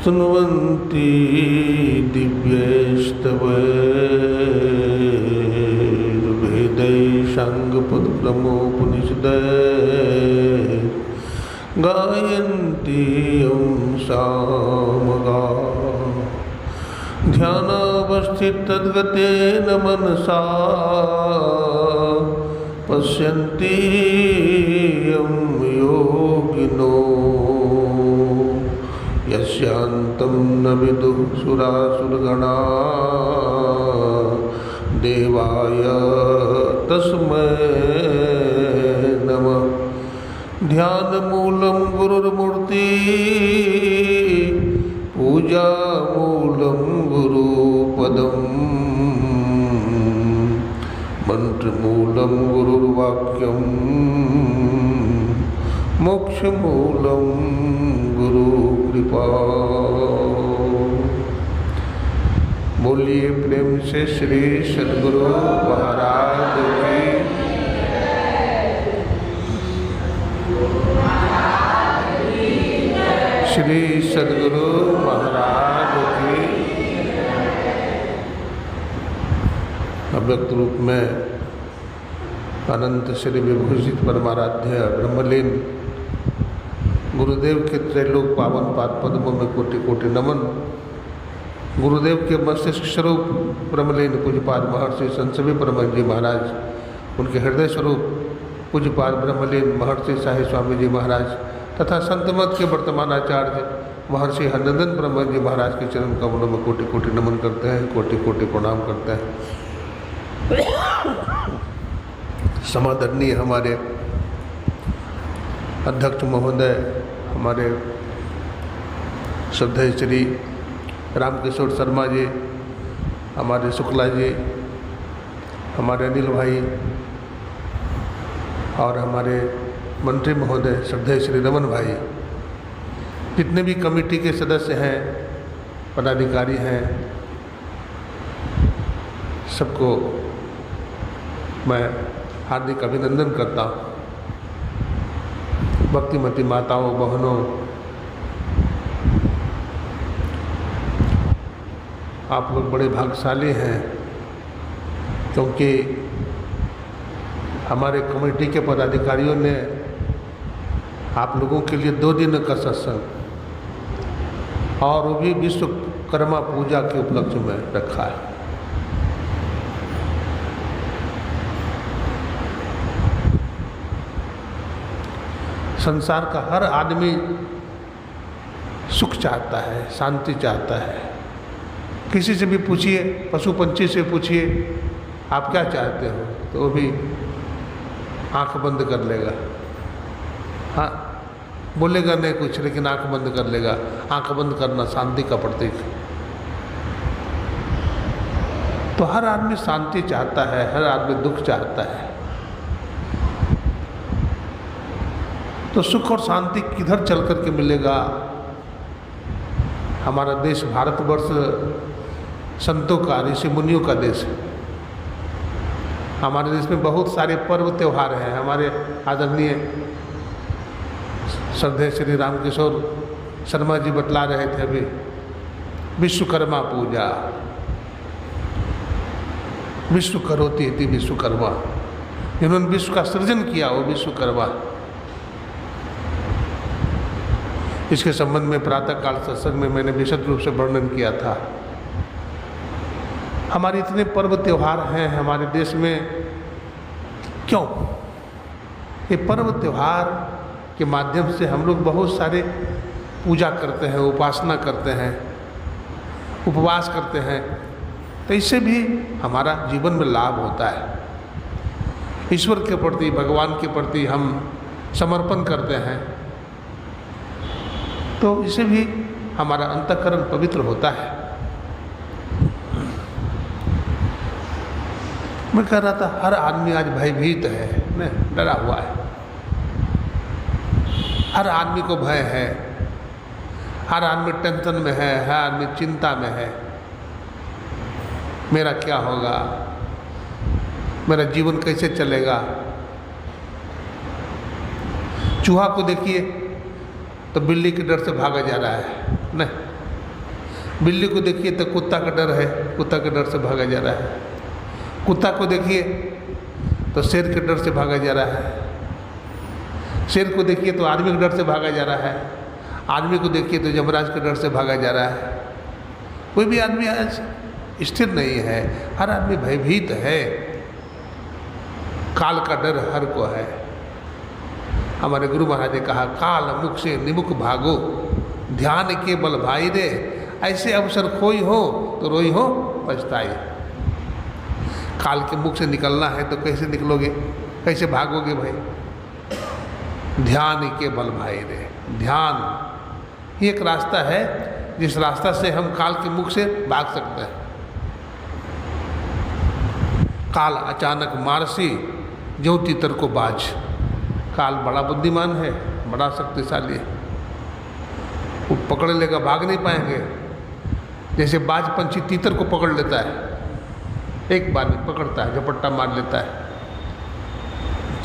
स्तुन्वन्ति दिव्यैस्तवैर्वेदैः गायन्ति यं सामगा ध्यानावस्थितद्गतेन मनसा पश्यन्ति यं योगिनो यस्यान्तं न विदुः सुरासुरगणा देवाय तस्मै नमः। ध्यानमूलं गुरुर्मूर्ति पूजामूलं गुरुपदम् मंत्रमूलं गुरुर्वाक्यं मोक्षमूलं गुरुकृपा। बोलिए प्रेम से श्री सद्गुरु महाराज की। श्री सद्गुरु महाराज की। अव्यक्त रूप में अनंत श्री विभूषित परमाराध्य ब्रह्मलीन गुरुदेव के त्रैलोक पावन पाद पद्मों में कोटि कोटि नमन। गुरुदेव के मस्तिष्क स्वरूप ब्रह्मलीन पूज्यपाद महर्षि संत सभी परमहंस जी महाराज, उनके हृदय स्वरूप पूज्यपाद ब्रह्मलीन महर्षि साहिब स्वामी जी महाराज तथा संत मत के वर्तमान आचार्य महर्षि हरनंदन ब्रह्महंस जी महाराज के चरण कमलों में कोटि कोटि नमन करते हैं, कोटि कोटि प्रणाम करते हैं। समादरणीय हमारे अध्यक्ष महोदय, हमारे श्रद्धेय श्री रामकिशोर शर्मा जी, हमारे शुक्ला जी, हमारे अनिल भाई और हमारे मंत्री महोदय श्रद्धेय श्री रमन भाई, जितने भी कमेटी के सदस्य हैं, पदाधिकारी हैं, सबको मैं हार्दिक अभिनंदन करता हूँ। भक्तिमती माताओं बहनों, आप लोग बड़े भाग्यशाली हैं, क्योंकि हमारे कमेटी के पदाधिकारियों ने आप लोगों के लिए 2 दिन का सत्संग और वो भी विश्वकर्मा पूजा के उपलक्ष्य में रखा है। संसार का हर आदमी सुख चाहता है, शांति चाहता है। किसी से भी पूछिए, पशु पंछी से पूछिए आप क्या चाहते हो, तो वो भी आंख बंद कर लेगा। हाँ, बोलेगा नहीं कुछ, लेकिन आंख बंद कर लेगा। आंख बंद करना शांति का प्रतीक है। तो हर आदमी शांति चाहता है, हर आदमी दुख चाहता है। तो सुख और शांति किधर चल करके मिलेगा? हमारा देश भारतवर्ष संतों का, ऋषि मुनियों का देश है। हमारे देश में बहुत सारे पर्व त्यौहार हैं। हमारे आदरणीय श्रद्धेय श्री रामकिशोर शर्मा जी बतला रहे थे अभी, विश्वकर्मा पूजा, विश्व करोति इति विश्वकर्मा, जिन्होंने विश्व का सृजन किया वो विश्वकर्मा। इसके संबंध में प्रातःकाल सत्संग में मैंने विशद रूप से वर्णन किया था। हमारे इतने पर्व त्यौहार हैं हमारे देश में, क्यों? ये पर्व त्यौहार के माध्यम से हम लोग बहुत सारे पूजा करते हैं, उपासना करते हैं, उपवास करते हैं, तो इससे भी हमारा जीवन में लाभ होता है। ईश्वर के प्रति, भगवान के प्रति हम समर्पण करते हैं, तो इससे भी हमारा अंतःकरण पवित्र होता है। मैं कह रहा था हर आदमी आज भयभीत है, न डरा हुआ है। हर आदमी को भय है, हर आदमी टेंशन में है, हर आदमी चिंता में है। मेरा क्या होगा, मेरा जीवन कैसे चलेगा। चूहा को देखिए तो बिल्ली के डर से भागा जा रहा है, न बिल्ली को देखिए तो कुत्ता का डर है, कुत्ता के डर से भागा जा रहा है। कुत्ता को देखिए तो शेर के डर से भागा जा रहा है। शेर को देखिए तो आदमी के डर से भागा जा रहा है। आदमी को देखिए तो यमराज के डर से भागा जा रहा है। कोई भी आदमी आज स्थिर नहीं है, हर आदमी भयभीत है। काल का डर हर को है। हमारे गुरु महाराज ने कहा, काल मुख से निमुख भागो, ध्यान के बल भाई रे, ऐसे अवसर खोई हो तो रोई हो पछताई। काल के मुख से निकलना है तो कैसे निकलोगे, कैसे भागोगे भाई? ध्यान के बल भाई रे। ध्यान ही एक रास्ता है जिस रास्ता से हम काल के मुख से भाग सकते हैं। काल अचानक मारसी ज्यों तीतर को बाज। काल बड़ा बुद्धिमान है, बड़ा शक्तिशाली है। वो पकड़ लेगा, भाग नहीं पाएंगे। जैसे बाज पंछी तीतर को पकड़ लेता है, एक बार में पकड़ता है, झपट्टा मार लेता है।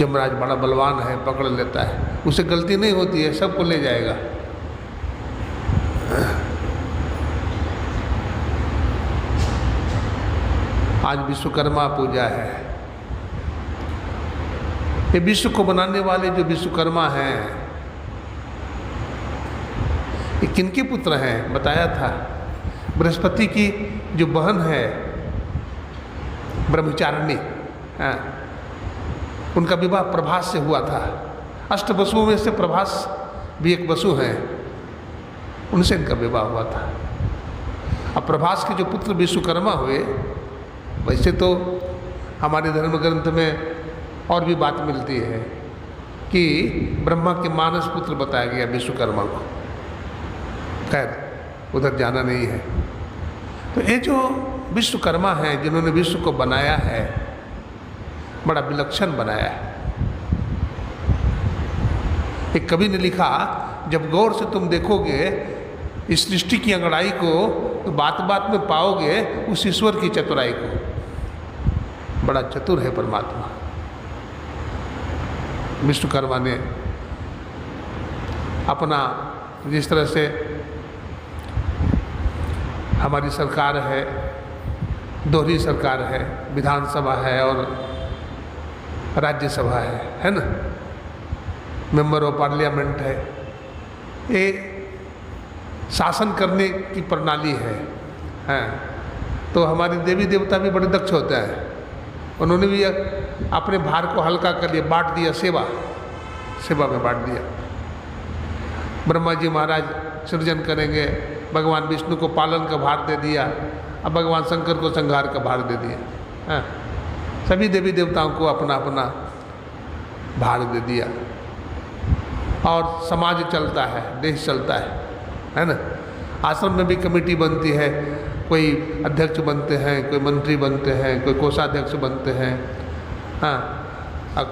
यमराज बड़ा बलवान है, पकड़ लेता है, उसे गलती नहीं होती है, सबको ले जाएगा। आज विश्वकर्मा पूजा है। ये विश्व को बनाने वाले जो विश्वकर्मा हैं, ये किनके पुत्र हैं बताया था। बृहस्पति की जो बहन है ब्रह्मचारिणी, उनका विवाह प्रभास से हुआ था। अष्ट वसुओं में से प्रभास भी एक वसु हैं, उनसे इनका विवाह हुआ था। अब प्रभास के जो पुत्र विश्वकर्मा हुए, वैसे तो हमारे धर्म ग्रंथ में और भी बात मिलती है कि ब्रह्मा के मानस पुत्र बताया गया विश्वकर्मा को। खैर उधर जाना नहीं है। तो ये जो विश्वकर्मा हैं, जिन्होंने विश्व को बनाया है, बड़ा विलक्षण बनाया है। एक कवि ने लिखा, जब गौर से तुम देखोगे इस सृष्टि की अंगड़ाई को तो बात बात में पाओगे उस ईश्वर की चतुराई को। बड़ा चतुर है परमात्मा। विश्वकर्मा ने अपना, जिस तरह से हमारी सरकार है, दोहरी सरकार है, विधानसभा है और राज्यसभा है ना, मेंबर ऑफ पार्लियामेंट है, ये शासन करने की प्रणाली है। तो हमारे देवी देवता भी बड़े दक्ष होते हैं। उन्होंने भी अपने भार को हल्का कर लिया, बांट दिया, सेवा में बांट दिया। ब्रह्मा जी महाराज सृजन करेंगे, भगवान विष्णु को पालन का भार दे दिया, अब भगवान शंकर को संहार का भार दे दिया। सभी देवी देवताओं को अपना अपना भार दे दिया और समाज चलता है, देश चलता है ना। आश्रम में भी कमेटी बनती है, कोई अध्यक्ष बनते हैं, कोई मंत्री बनते हैं, कोई कोषाध्यक्ष बनते हैं,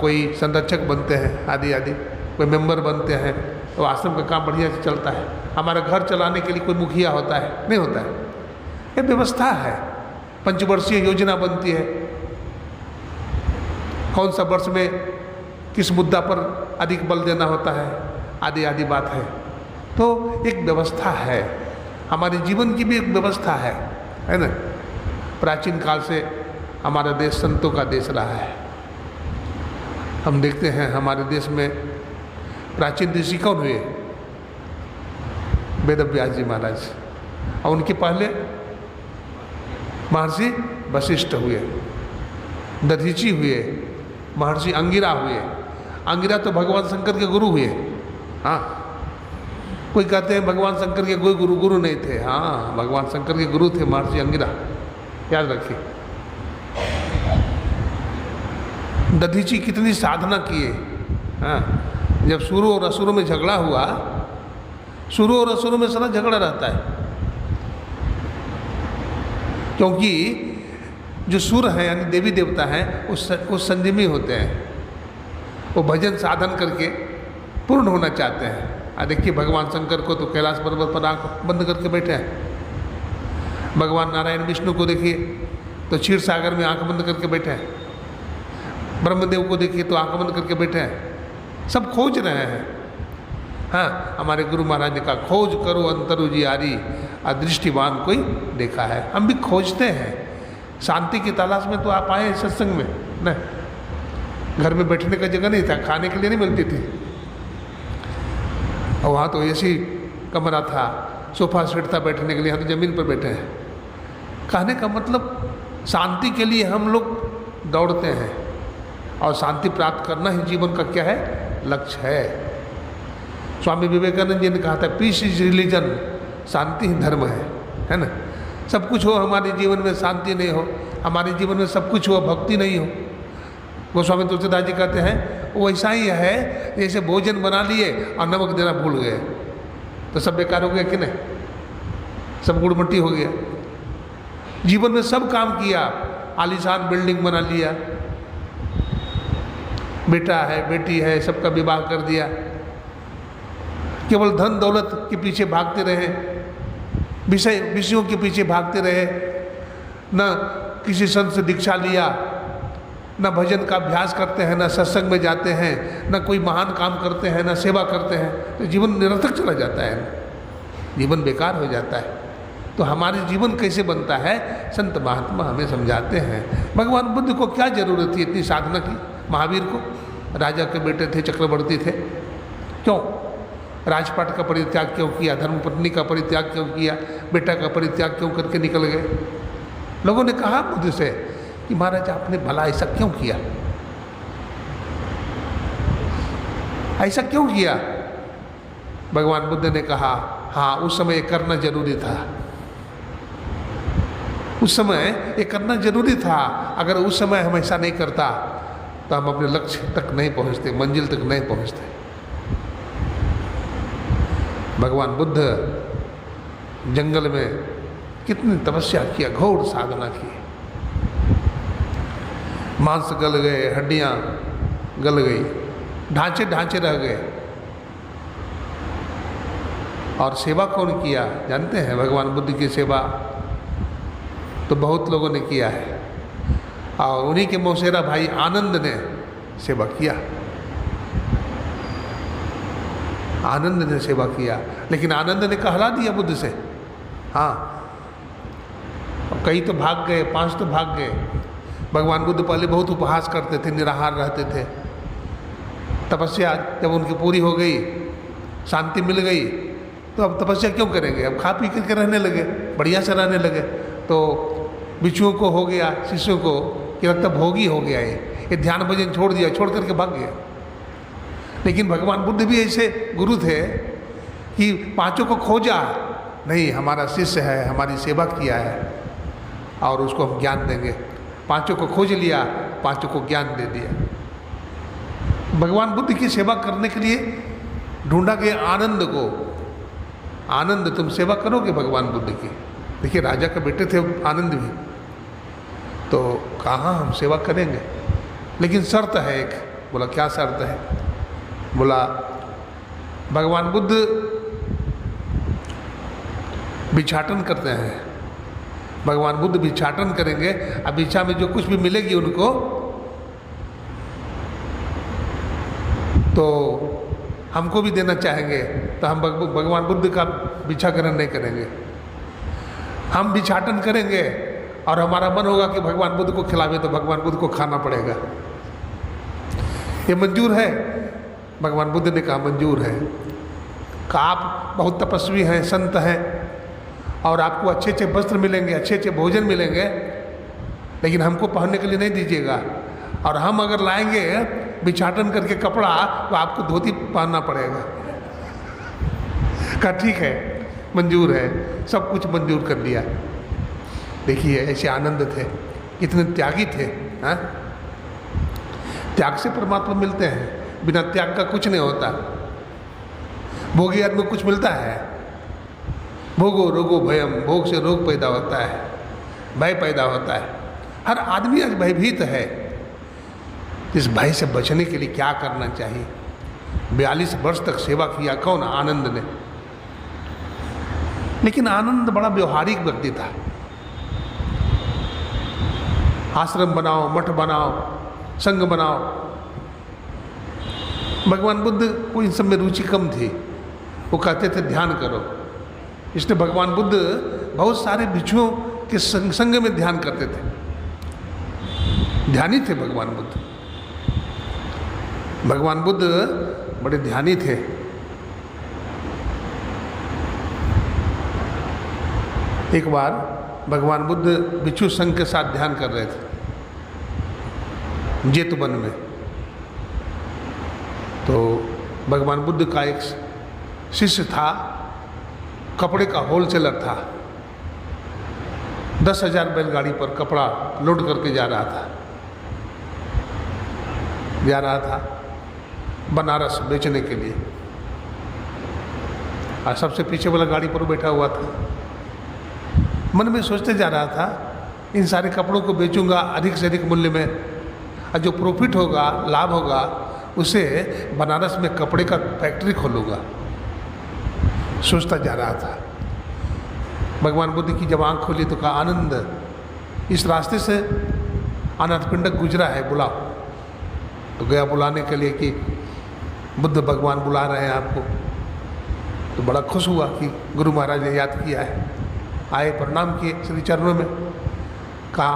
कोई संरक्षक बनते हैं, आदि आदि, कोई मेंबर बनते हैं। तो आश्रम का काम बढ़िया से चलता है। हमारा घर चलाने के लिए कोई मुखिया होता है? नहीं होता है। ये व्यवस्था है। पंचवर्षीय योजना बनती है, कौन सा वर्ष में किस मुद्दा पर अधिक बल देना होता है, आदि आदि बात है। तो एक व्यवस्था है, हमारे जीवन की भी एक व्यवस्था है ना। प्राचीन काल से हमारा देश संतों का देश रहा है। हम देखते हैं हमारे देश में प्राचीन ऋषि कौन हुए? वेदव्यास जी महाराज, और उनके पहले महर्षि वशिष्ठ हुए, दधीची हुए, महर्षि अंगिरा हुए। अंगिरा तो भगवान शंकर के गुरु हुए। हाँ, कोई कहते हैं भगवान शंकर के गुरु नहीं थे। हाँ, भगवान शंकर के गुरु थे महर्षि अंगिरा, याद रखिए। दधीची कितनी साधना किए। हाँ, जब सुरों और असुरों में झगड़ा हुआ, सुरों और असुरों में सदा झगड़ा रहता है, क्योंकि जो सुर हैं यानी देवी देवता हैं वो संयमी होते हैं। वो भजन साधन करके पूर्ण होना चाहते हैं। देखिए भगवान शंकर को तो कैलाश पर्वत पर आंख बंद करके बैठे हैं। भगवान नारायण विष्णु को देखिए तो क्षीर सागर में आंख बंद करके बैठे हैं। ब्रह्मदेव को देखिए तो आंख बंद करके बैठे हैं। सब खोज रहे हैं। हाँ, हमारे गुरु महाराज ने कहा, खोज करो अंतर उजियारी, अदृष्टिवान कोई देखा है। हम भी खोजते हैं शांति की तलाश में, तो आप आए सत्संग में न, घर में बैठने का जगह नहीं था, खाने के लिए नहीं मिलती थी, और वहाँ तो ऐसी कमरा था, सोफा सेट था बैठने के लिए, यहाँ तो ज़मीन पर बैठे हैं। कहने का मतलब शांति के लिए हम लोग दौड़ते हैं, और शांति प्राप्त करना ही जीवन का क्या है, लक्ष्य है। स्वामी विवेकानंद जी ने कहा था पीस इज रिलीजन, शांति ही धर्म है ना। सब कुछ हो हमारे जीवन में, शांति नहीं हो, हमारे जीवन में सब कुछ हो, भक्ति नहीं हो। गोस्वामी तुलसीदास जी कहते हैं वो ऐसा ही है जैसे भोजन बना लिए और नमक देना भूल गए, तो सब बेकार हो गया कि नहीं, सब गुड़ मट्टी हो गया। जीवन में सब काम किया, आलीशान बिल्डिंग बना लिया, बेटा है बेटी है सबका विवाह कर दिया, केवल धन दौलत के पीछे भागते रहे, विषयों के पीछे भागते रहे, न किसी संत से दीक्षा लिया, न भजन का अभ्यास करते हैं, न सत्संग में जाते हैं, न कोई महान काम करते हैं, न सेवा करते हैं, तो जीवन निरर्थक चला जाता है, जीवन बेकार हो जाता है। तो हमारे जीवन कैसे बनता है, संत महात्मा हमें समझाते हैं। भगवान बुद्ध को क्या जरूरत थी इतनी साधना की, महावीर को, राजा के बेटे थे, चक्रवर्ती थे, क्यों राजपाट का परित्याग क्यों किया, धर्मपत्नी का परित्याग क्यों किया, बेटा का परित्याग क्यों करके निकल गए। लोगों ने कहा बुद्ध से कि महाराज आपने भला ऐसा क्यों किया, ऐसा क्यों किया। भगवान बुद्ध ने कहा हाँ उस समय ये करना जरूरी था, उस समय ये करना जरूरी था, अगर उस समय हम ऐसा नहीं करता तो हम अपने लक्ष्य तक नहीं पहुंचते, मंजिल तक नहीं पहुंचते। भगवान बुद्ध जंगल में कितनी तपस्या किया, घोर साधना की, मांस गल गए, हड्डियां गल गई, ढांचे ढांचे रह गए। और सेवा कौन किया जानते हैं, भगवान बुद्ध की सेवा तो बहुत लोगों ने किया है, और उन्हीं के मौसेरा भाई आनंद ने सेवा किया, आनंद ने सेवा किया, लेकिन आनंद ने कहला दिया बुद्ध से। हाँ, कई तो भाग गए, 5 तो भाग गए। भगवान बुद्ध पहले बहुत उपहास करते थे, निराहार रहते थे। तपस्या जब उनकी पूरी हो गई, शांति मिल गई, तो अब तपस्या क्यों करेंगे, अब खा पी करके रहने लगे, बढ़िया से रहने लगे। तो बिच्छुओं को हो गया, शिष्यों को कि लगता भोगी हो गया, ये ध्यान भजन छोड़ दिया, छोड़ करके भाग गया। लेकिन भगवान बुद्ध भी ऐसे गुरु थे कि 5 को खोजा, नहीं हमारा शिष्य है, हमारी सेवा किया है और उसको हम ज्ञान देंगे। 5 को खोज लिया, 5 को ज्ञान दे दिया। भगवान बुद्ध की सेवा करने के लिए ढूंढा गया आनंद को। आनंद तुम सेवा करोगे भगवान बुद्ध की। देखिए राजा के बेटे थे आनंद भी, तो कहाँ हम सेवा करेंगे, लेकिन शर्त है एक। बोला क्या शर्त है, बोला भगवान बुद्ध भिक्षाटन करते हैं, भगवान बुद्ध भिक्षाटन करेंगे, अब भिक्षा में जो कुछ भी मिलेगी उनको तो हमको भी देना चाहेंगे, तो हम भगवान बुद्ध का भिक्षाकरण नहीं करेंगे, हम भिक्षाटन करेंगे और हमारा मन होगा कि भगवान बुद्ध को खिलावे, तो भगवान बुद्ध को खाना पड़ेगा। ये मंजूर है? भगवान बुद्ध ने कहा मंजूर है। कहा आप बहुत तपस्वी हैं, संत हैं, और आपको अच्छे अच्छे वस्त्र मिलेंगे, अच्छे अच्छे भोजन मिलेंगे, लेकिन हमको पहनने के लिए नहीं दीजिएगा, और हम अगर लाएंगे भिक्षाटन करके कपड़ा तो आपको धोती पहनना पड़ेगा। कहा ठीक है, मंजूर है, सब कुछ मंजूर कर लिया। देखिए ऐसे आनंद थे, कितने त्यागी थे। हाँ, त्याग से परमात्मा मिलते हैं, बिना त्याग का कुछ नहीं होता। भोगी आदमी को कुछ मिलता है, भोगो रोगो भयम, भोग से रोग पैदा होता है, भय पैदा होता है। हर आदमी आज भयभीत है। इस भय से बचने के लिए क्या करना चाहिए? 42 वर्ष तक सेवा किया कौन? आनंद ने। लेकिन आनंद बड़ा व्यवहारिक व्यक्ति था। आश्रम बनाओ, मठ बनाओ, संघ बनाओ। भगवान बुद्ध को इन सब में रुचि कम थी। वो कहते थे ध्यान करो, इसलिए भगवान बुद्ध बहुत सारे भिक्षुओं के संग में ध्यान करते थे। ध्यानी थे भगवान बुद्ध। भगवान बुद्ध बड़े ध्यानी थे। एक बार भगवान बुद्ध भिक्षु संघ के साथ ध्यान कर रहे थे जेतवन में। तो भगवान बुद्ध का एक शिष्य था, कपड़े का होलसेलर था। 10,000 बैलगाड़ी पर कपड़ा लोड करके जा रहा था बनारस बेचने के लिए। और सबसे पीछे वाला गाड़ी पर बैठा हुआ था। मन में सोचते जा रहा था, इन सारे कपड़ों को बेचूंगा अधिक से अधिक मूल्य में, और जो प्रॉफिट होगा, लाभ होगा, उसे बनारस में कपड़े का फैक्ट्री खोलूंगा। सोचता जा रहा था। भगवान बुद्ध की जब आँख खोली तो कहा, आनंद, इस रास्ते से अनाथपिंडक गुजरा है, बुलाओ। तो गया बुलाने के लिए कि बुद्ध भगवान बुला रहे हैं आपको। तो बड़ा खुश हुआ कि गुरु महाराज ने याद किया है। आए, प्रणाम किए श्री चरणों में। कहा,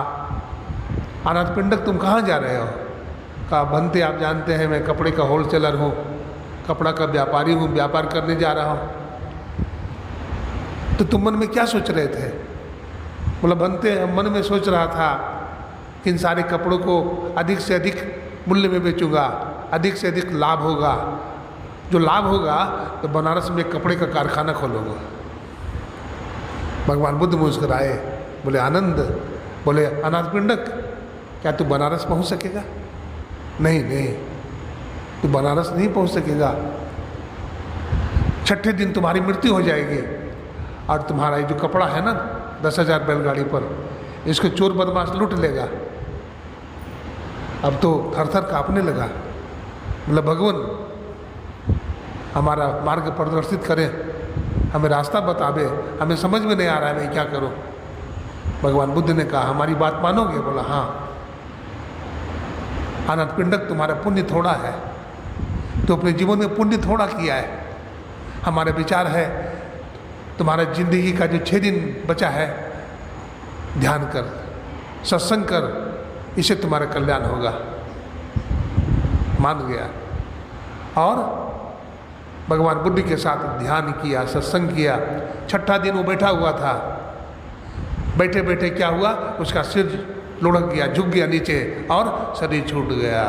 अनाथपिंडक तुम कहाँ जा रहे हो? कहा, भंते आप जानते हैं मैं कपड़े का होलसेलर हूँ, कपड़ा का व्यापारी हूँ, व्यापार करने जा रहा हूँ। तो तुम मन में क्या सोच रहे थे? बोला, भंते मन में सोच रहा था कि इन सारे कपड़ों को अधिक से अधिक मूल्य में बेचूंगा, अधिक से अधिक लाभ होगा। जो लाभ होगा तो बनारस में कपड़े का कारखाना खोलूँगा। भगवान बुद्ध मुस्कुराए, बोले, आनंद, बोले, अनाथपिंडक, क्या तू बनारस पहुंच सकेगा? नहीं, तू बनारस नहीं पहुंच सकेगा। 6ठे दिन तुम्हारी मृत्यु हो जाएगी, और तुम्हारा ये जो कपड़ा है ना 10,000 बैलगाड़ी पर, इसको चोर बदमाश लूट लेगा। अब तो थर थर काँपने लगा। मतलब भगवान हमारा मार्ग प्रदर्शित करें, हमें रास्ता बतावे, हमें समझ में नहीं आ रहा है मैं क्या करूं। भगवान बुद्ध ने कहा, हमारी बात मानोगे? बोला, हाँ। अनाथपिंडक, तुम्हारा पुण्य थोड़ा है, तो अपने जीवन में पुण्य थोड़ा किया है। हमारा विचार है तुम्हारा जिंदगी का जो 6 दिन बचा है, ध्यान कर, सत्संग कर, इससे तुम्हारा कल्याण होगा। मान गया और भगवान बुद्ध के साथ ध्यान किया, सत्संग किया। 6ठा दिन वो बैठा हुआ था। बैठे बैठे क्या हुआ, उसका सिर लुढ़क गया, झुक गया नीचे और शरीर छूट गया।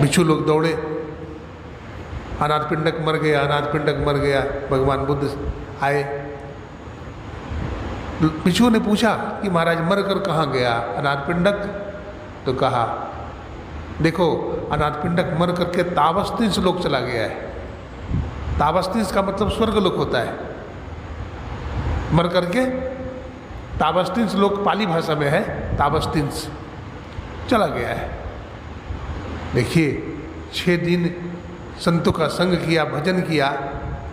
भिक्षु लोग दौड़े, अनाथपिंडक मर गया, अनाथपिंडक मर गया। भगवान बुद्ध आए। भिक्षुओं ने पूछा कि महाराज मरकर कहाँ गया अनाथपिंडक? तो कहा, देखो, अनाथपिंडक मर करके तावस्तिंस लोक चला गया है। तावस्तिंस का मतलब स्वर्ग लोक होता है। मर करके तावस्तिंस लोक पाली भाषा में है, तावस्तिंस चला गया है। देखिए, 6 दिन संतों का संग किया, भजन किया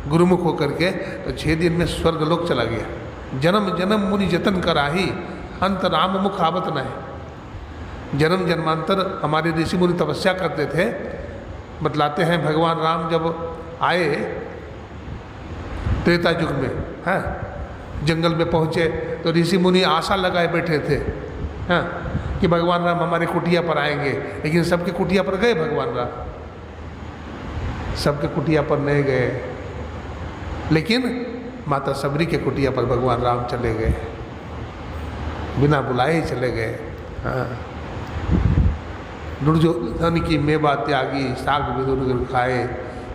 गुरुमुख होकर के, तो 6 दिन में स्वर्ग लोक चला गया। जन्म जन्म मुनि जतन कराही, अंत राम मुख आवत न है। जन्म जन्मांतर हमारे ऋषि मुनि तपस्या करते थे। बतलाते हैं भगवान राम जब आए त्रेता युग में, हैं, जंगल में पहुँचे तो ऋषि मुनि आशा लगाए बैठे थे, हैं, कि भगवान राम हमारे कुटिया पर आएंगे। लेकिन सबके कुटिया पर गए भगवान राम? सबके कुटिया पर नहीं गए, लेकिन माता सबरी के कुटिया पर भगवान राम चले गए, बिना बुलाए ही चले गए। हाँ, दुर्योधन की मेवा त्यागी, साग विदुर खाए,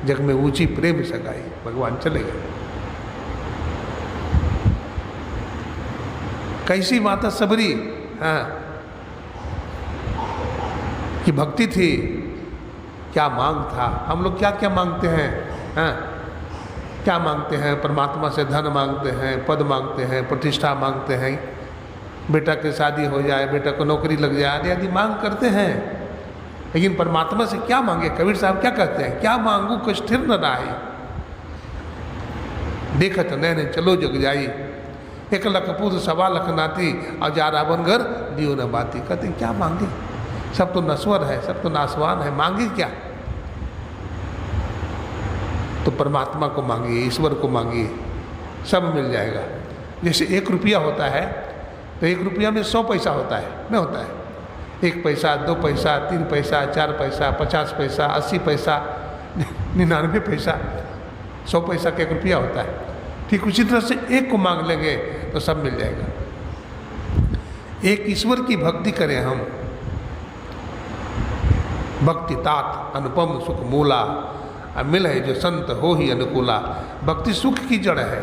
जग में ऊंची प्रेम सगाई। भगवान चले गए। कैसी माता सबरी, हाँ, की भक्ति थी, क्या मांग था। हम लोग क्या क्या मांगते हैं, हाँ, क्या मांगते हैं? परमात्मा से धन मांगते हैं, पद मांगते हैं, प्रतिष्ठा मांगते हैं, बेटा की शादी हो जाए, बेटा को नौकरी लग जाए, आदि आदि मांग करते हैं। लेकिन परमात्मा से क्या मांगे? कबीर साहब क्या कहते हैं? क्या मांगू कुछ स्थिर न रही, देखत नैने चलो जग जाई, 1 लाख पूत 1.25 लाख नाती, और जा रावण घर दियो न बाती। कहते हैं क्या मांगे? सब तो नश्वर है, सब तो नासवान है, मांगे क्या? तो परमात्मा को मांगिए, ईश्वर को मांगिए, सब मिल जाएगा। जैसे 1 रुपया होता है तो 1 रुपया में 100 पैसा होता है, नहीं होता है? 1 पैसा, 2 पैसा, 3 पैसा, 4 पैसा, 50 पैसा, 80 पैसा, 99 पैसा, 100 पैसा का 1 रुपया होता है। ठीक उसी तरह से एक को मांग लेंगे तो सब मिल जाएगा। एक ईश्वर की भक्ति करें हम, भक्ति तात अनुपम सुख मूला, मिल है जो संत हो ही अनुकूला। भक्ति सुख की जड़ है।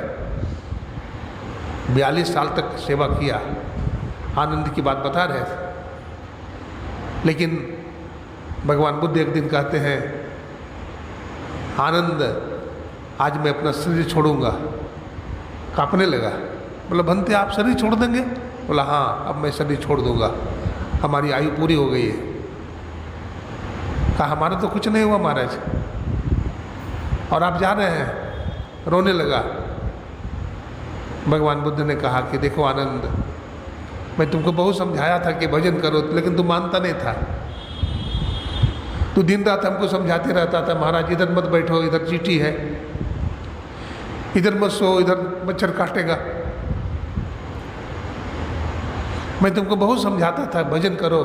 42 साल तक सेवा किया, आनंद की बात बता रहे थे। लेकिन भगवान बुद्ध एक दिन कहते हैं, आनंद आज मैं अपना शरीर छोड़ूंगा। कांपने लगा, बोला भंते आप शरीर छोड़ देंगे? बोला हाँ, अब मैं शरीर छोड़ दूंगा, हमारी आयु पूरी हो गई है। कहा हमारा तो कुछ नहीं हुआ महाराज, और आप जा रहे हैं। रोने लगा। भगवान बुद्ध ने कहा कि देखो आनंद, मैं तुमको बहुत समझाया था कि भजन करो, लेकिन तुम मानता नहीं था। तू दिन रात हमको समझाते रहता था, महाराज इधर मत बैठो, इधर चींटी है, इधर मत सो, इधर मच्छर काटेगा। मैं तुमको बहुत समझाता था भजन करो,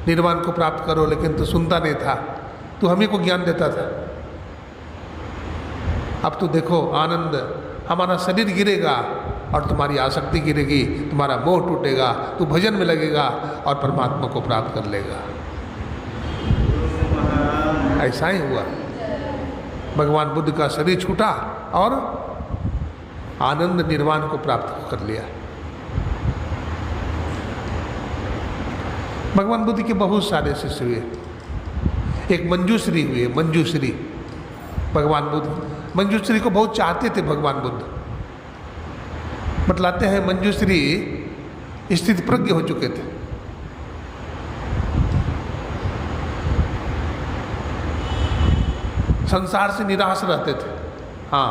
निर्वाण को प्राप्त करो, लेकिन तू सुनता नहीं था, तू हमें को ज्ञान देता था। अब तो देखो आनंद, हमारा शरीर गिरेगा और तुम्हारी आसक्ति गिरेगी, तुम्हारा मोह टूटेगा, तू भजन में लगेगा और परमात्मा को प्राप्त कर लेगा। ऐसा ही हुआ। भगवान बुद्ध का शरीर छूटा और आनंद निर्वाण को प्राप्त कर लिया। भगवान बुद्ध के बहुत सारे शिष्य हुए। एक मंजूश्री हुए, मंजूश्री। भगवान बुद्ध मंजूश्री को बहुत चाहते थे। भगवान बुद्ध बतलाते हैं, मंजूश्री स्थित प्रज्ञ हो चुके थे। संसार से निराश रहते थे। हाँ,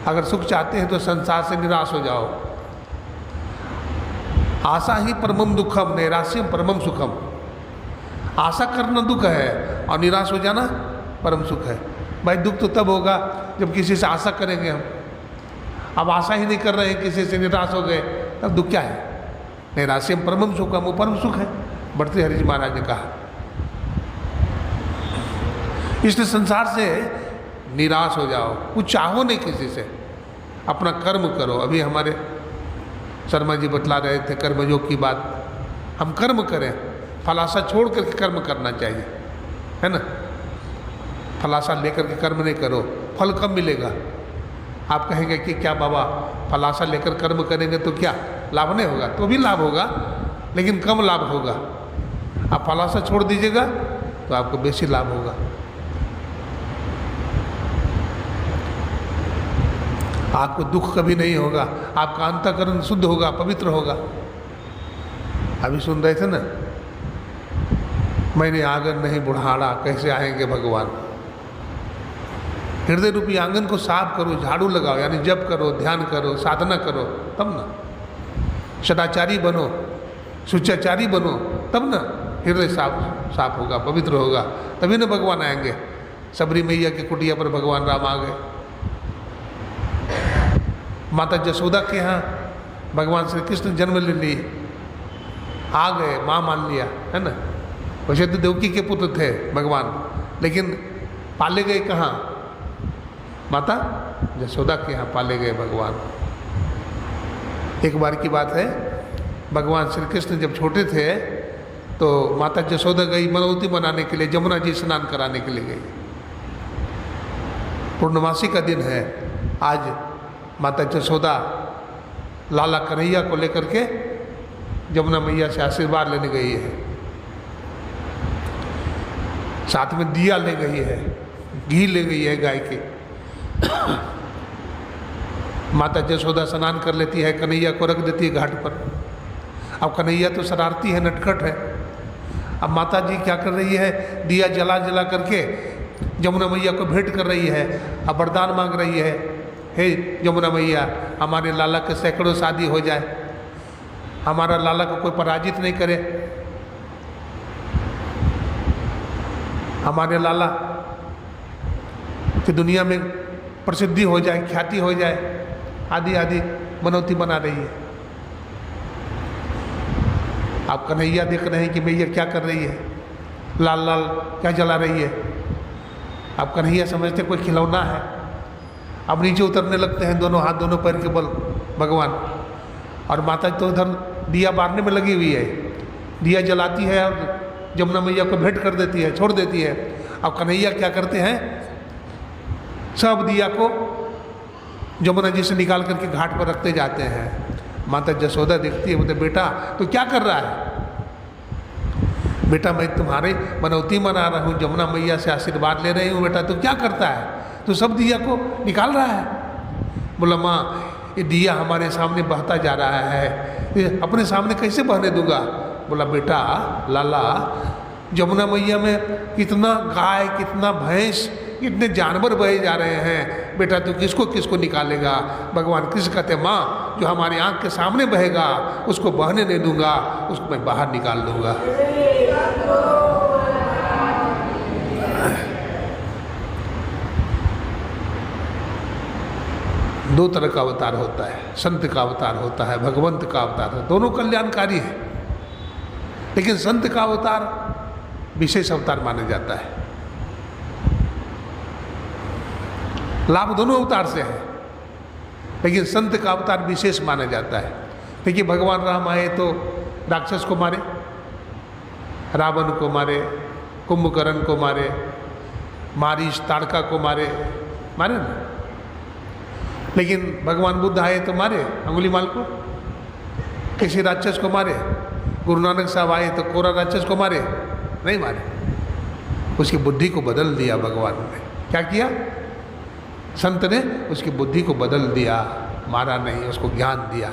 अगर सुख चाहते हैं तो संसार से निराश हो जाओ। आशा ही परमम दुखम, नैराश्यम परमम सुखम। आशा करना दुख है और निराश हो जाना परम सुख है। भाई दुख तो तब होगा जब किसी से आशा करेंगे हम। अब आशा ही नहीं कर रहे हैं, किसी से निराश हो गए, तब दुख क्या है? नैराश्यम परमम सुखम, वो परम सुख है, भर्तृहरि जी महाराज ने कहा। इसलिए संसार से निराश हो जाओ, कुछ चाहो नहीं किसी से, अपना कर्म करो। अभी हमारे शर्मा जी बतला रहे थे कर्मयोग की बात। हम कर्म करें, फलासा छोड़ करके कर्म करना चाहिए, है ना? फलासा लेकर के कर्म नहीं करो, फल कम मिलेगा। आप कहेंगे कि क्या बाबा फलासा लेकर कर्म करेंगे तो क्या लाभ नहीं होगा? तो भी लाभ होगा, लेकिन कम लाभ होगा। आप फलासा छोड़ दीजिएगा तो आपको बेसी लाभ होगा। आपको दुख कभी नहीं होगा, आपका अंतःकरण शुद्ध होगा, पवित्र होगा। अभी सुन रहे थे ना, मैंने आंगन नहीं बुढ़ाड़ा, कैसे आएंगे भगवान? हृदय रूपी आंगन को साफ करो, झाड़ू लगाओ, यानी जप करो, ध्यान करो, साधना करो, तब ना। सदाचारी बनो, शुचाचारी बनो, तब ना हृदय साफ होगा, पवित्र होगा, तभी ना भगवान आएंगे। सबरी मैया की कुटिया पर भगवान राम आ गए। माता जसोदा के यहाँ भगवान श्री कृष्ण जन्म ले लिए, आ गए, माँ मान लिया, है ना? वैसे तो देवकी के पुत्र थे भगवान, लेकिन पाले गए कहाँ? माता जसोदा के यहाँ पाले गए भगवान। एक बार की बात है, भगवान श्री कृष्ण जब छोटे थे तो माता जसोदा गई मनौती मनाने के लिए, जमुना जी स्नान कराने के लिए गई। पूर्णमासी का दिन है आज। माता जसोदा लाला कन्हैया को लेकर के जमुना मैया से आशीर्वाद लेने गई है। साथ में दिया ले गई है, घी ले गई है गाय के। माता जसोदा स्नान कर लेती है, कन्हैया को रख देती है घाट पर। अब कन्हैया तो शरारती है, नटखट है। अब माता जी क्या कर रही है? दिया जला जला करके जमुना मैया को भेंट कर रही है। अब वरदान मांग रही है, हे जमुना मैया, हमारे लाला के सैकड़ों शादी हो जाए, हमारा लाला को कोई पराजित नहीं करे, हमारे लाला कि दुनिया में प्रसिद्धि हो जाए, ख्याति हो जाए, आदि आदि मनौती बना रही है। आप कन्हैया देख रहे हैं कि मैया क्या कर रही है, लाल लाल क्या जला रही है। आप कन्हैया समझते कोई खिलौना है। अब नीचे उतरने लगते हैं दोनों हाथ दोनों पैर के बल भगवान, और माता तो उधर दिया बारने में लगी हुई है, दिया जलाती है और जमुना मैया को भेंट कर देती है, छोड़ देती है। अब कन्हैया क्या करते हैं, सब दिया को जमुना जी से निकाल करके घाट पर रखते जाते हैं। माता जसोदा देखती है, बोलते बेटा तो क्या कर रहा है। बेटा मैं तुम्हारे मनौती मना रहा हूँ, जमुना मैया से आशीर्वाद ले रही हूँ। बेटा तो क्या करता है, तो सब दिया को निकाल रहा है। बोला माँ ये दिया हमारे सामने बहता जा रहा है, ये अपने सामने कैसे बहने दूंगा। बोला बेटा लाला, जमुना मैया में कितना गाय, कितना भैंस, कितने जानवर बहे जा रहे हैं। बेटा तू किसको किसको निकालेगा। भगवान कृष्ण कहते माँ जो हमारी आंख के सामने बहेगा उसको बहने नहीं दूंगा, उसको मैं बाहर निकाल दूंगा। दो तरह का अवतार होता है, संत का अवतार होता है, भगवंत का अवतार है, दोनों कल्याणकारी है। लेकिन संत का अवतार विशेष अवतार माना जाता है। लाभ दोनों अवतार से है, लेकिन संत का अवतार विशेष माना जाता है। देखिए भगवान राम आए तो राक्षस को मारे, रावण को मारे, कुंभकर्ण को मारे, मारीच ताड़का को मारे ना। लेकिन भगवान बुद्ध आए तो मारे अंगुलीमाल को, किसी राक्षस को मारे। गुरु नानक साहब आए तो कोरा राक्षस को मारे, नहीं मारे। उसकी बुद्धि को बदल दिया भगवान ने। क्या किया, संत ने उसकी बुद्धि को बदल दिया, मारा नहीं, उसको ज्ञान दिया।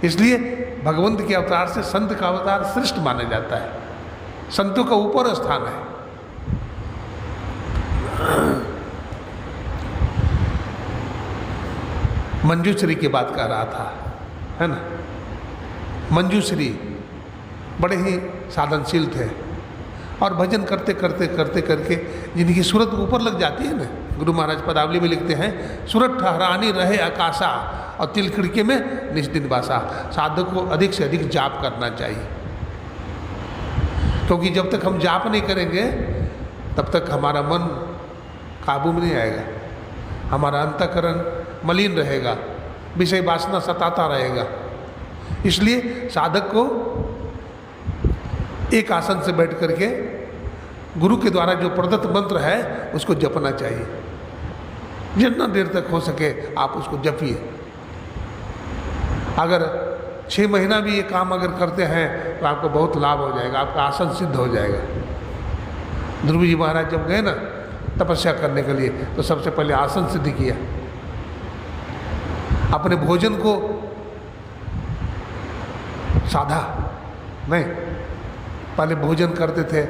इसलिए भगवंत के अवतार से संत का अवतार श्रेष्ठ माना जाता है, संतों का ऊपर स्थान है। मंजूश्री की बात कर रहा था, है ना। मंजूश्री बड़े ही साधनशील थे और भजन करते करते करते करके जिनकी सूरत ऊपर लग जाती है ना। गुरु महाराज पदावली में लिखते हैं, सूरत ठहरानी रहे आकाशा और तिल खिड़के में निष्दिन बासा। साधक को अधिक से अधिक जाप करना चाहिए, क्योंकि जब तक हम जाप नहीं करेंगे तब तक हमारा मन काबू में नहीं आएगा, हमारा अंतःकरण मलिन रहेगा, विषय वासना सताता रहेगा। इसलिए साधक को एक आसन से बैठ करके गुरु के द्वारा जो प्रदत्त मंत्र है उसको जपना चाहिए। जितना देर तक हो सके आप उसको जपिए। अगर 6 महीना भी ये काम अगर करते हैं तो आपको बहुत लाभ हो जाएगा, आपका आसन सिद्ध हो जाएगा। ध्रुव जी महाराज जब गए ना तपस्या करने के लिए तो सबसे पहले आसन सिद्ध किया। अपने भोजन को साधा नहीं, पहले भोजन करते थे,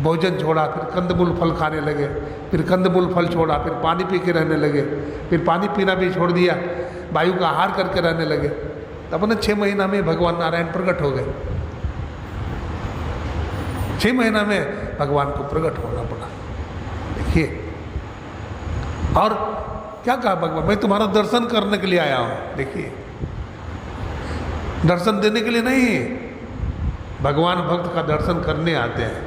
भोजन छोड़ा, फिर कंदमूल फल खाने लगे, फिर कंदमूल फल छोड़ा, फिर पानी पी के रहने लगे, फिर पानी पीना भी छोड़ दिया, वायु का आहार करके रहने लगे। तब अपने 6 महीना में भगवान नारायण प्रकट हो गए। 6 महीना में भगवान को प्रकट होना पड़ा। देखिए, और क्या कहा भगवान, मैं तुम्हारा दर्शन करने के लिए आया हूँ। देखिए, दर्शन देने के लिए नहीं, भगवान भक्त का दर्शन करने आते हैं।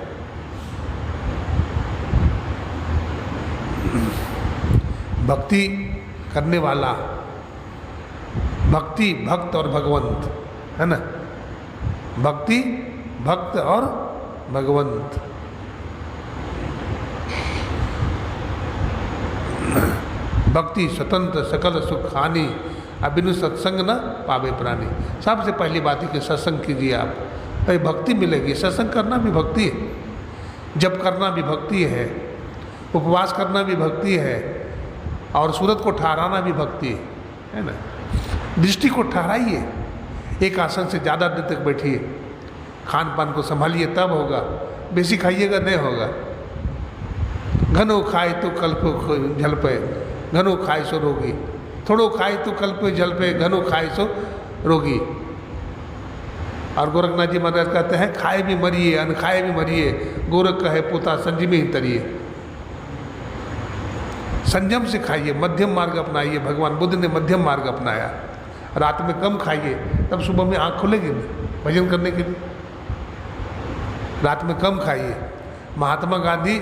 भक्ति करने वाला, भक्ति भक्त और भगवंत है ना, भक्ति भक्त और भगवंत। भक्ति स्वतंत्र सकल सुख हानि, अबिनु सत्संग न पावे प्राणी। सबसे पहली बात है कि सत्संग कीजिए आप, तो भक्ति मिलेगी। सत्संग करना भी भक्ति है, जप करना भी भक्ति है, उपवास करना भी भक्ति है, और सूरत को ठहराना भी भक्ति है ना। दृष्टि को ठहराइए, एक आसन से ज़्यादा देर तक बैठिए, खान पान को संभालिए, तब होगा। बेसी खाइएगा नहीं होगा। घनो खाए तो कल्प झल पे, घनो खाए सो रोगी, थोड़ो खाए तो कल्प जल पे, घनो खाए सो रोगी। और गोरखनाथ जी महाराज कहते हैं, खाए भी मरिए अन खाए भी मरिए, गोरख कहे पोता संजीवी ही तरिए। संयम से खाइए, मध्यम मार्ग अपनाइए। भगवान बुद्ध ने मध्यम मार्ग अपनाया। रात में कम खाइए, तब सुबह में आँख खुलेगी नहीं भजन करने के लिए। रात में कम खाइए। महात्मा गांधी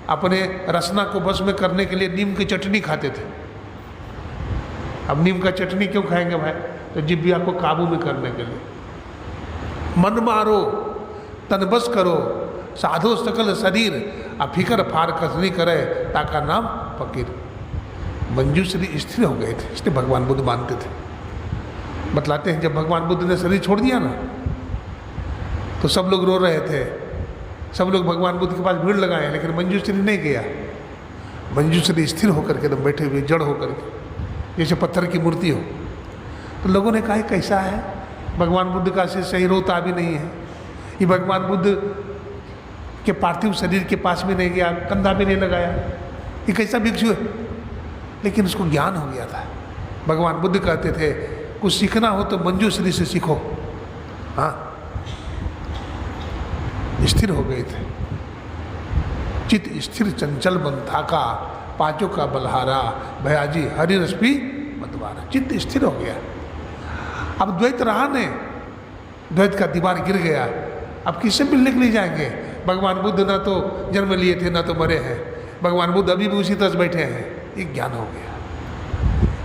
अपने रसना को बस में करने के लिए नीम की चटनी खाते थे। अब नीम का चटनी क्यों खाएंगे भाई? तो जिब्बिया को काबू में करने के लिए। मन मारो तन बस करो, साधो सकल शरीर, अफिकर फार कसनी करे, ताका नाम फकीर। मंजूश्री स्थिर हो गए थे, इसलिए भगवान बुद्ध मानते थे। बतलाते हैं जब भगवान बुद्ध ने शरीर छोड़ दिया ना, तो सब लोग रो रहे थे, सब लोग भगवान बुद्ध के पास भीड़ लगाए, लेकिन मंजूश्री नहीं गया। मंजूश्री स्थिर होकर के एकदम बैठे हुए, जड़ होकर के, जैसे पत्थर की मूर्ति हो। तो लोगों ने कहा कैसा है, भगवान बुद्ध का से सही रोता भी नहीं है, ये भगवान बुद्ध के पार्थिव शरीर के पास भी नहीं गया, कंधा भी नहीं लगाया, ये कैसा भिक्षु है। लेकिन उसको ज्ञान हो गया था। भगवान बुद्ध कहते थे कुछ सीखना हो तो मंजूश्री से सीखो। हाँ, स्थिर हो गए थे। चित स्थिर चंचल मन थाका, पांचों का बलहारा, भयाजी हरि रश्मि मतवारा। चित्त स्थिर हो गया। अब द्वैत रहा नहीं, द्वैत का दीवार गिर गया। अब किससे मिलने के लिए जाएंगे? भगवान बुद्ध ना तो जन्म लिए थे, ना तो मरे हैं। भगवान बुद्ध अभी भी उसी तरह बैठे हैं। ये ज्ञान हो गया।